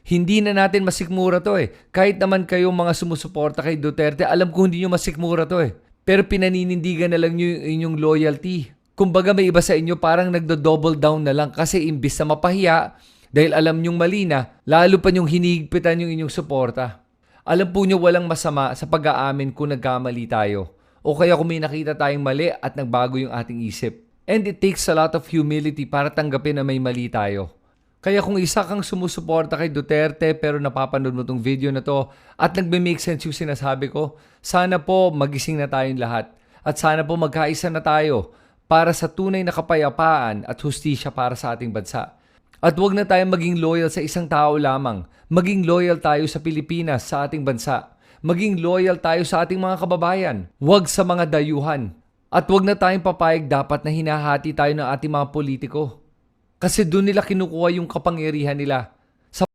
Hindi na natin masikmura to eh. Kahit naman kayong mga sumusuporta kay Duterte, alam ko hindi nyo masikmura to eh. Pero pinaninindigan na lang nyo yung inyong loyalty. Kumbaga may iba sa inyo parang nagdo-double down na lang kasi imbis na mapahiya, dahil alam nyong mali na, lalo pa nyong hinihigpitan yung inyong suporta. Alam po nyo walang masama sa pag-aamin kung nagkamali tayo. O kaya kung may nakita tayong mali at nagbago yung ating isip. And it takes a lot of humility para tanggapin na may mali tayo. Kaya kung isa kang sumusuporta kay Duterte pero napapanood mo tong video na to at nagme-make sense yung sinasabi ko, sana po magising na tayong lahat at sana po magkaisa na tayo para sa tunay na kapayapaan at hustisya para sa ating bansa. At huwag na tayong maging loyal sa isang tao lamang. Maging loyal tayo sa Pilipinas, sa ating bansa. Maging loyal tayo sa ating mga kababayan. Huwag sa mga dayuhan. At huwag na tayong papayag dapat na hinahati tayo ng ating mga politiko. Kasi doon nila kinukuha yung kapangyarihan nila.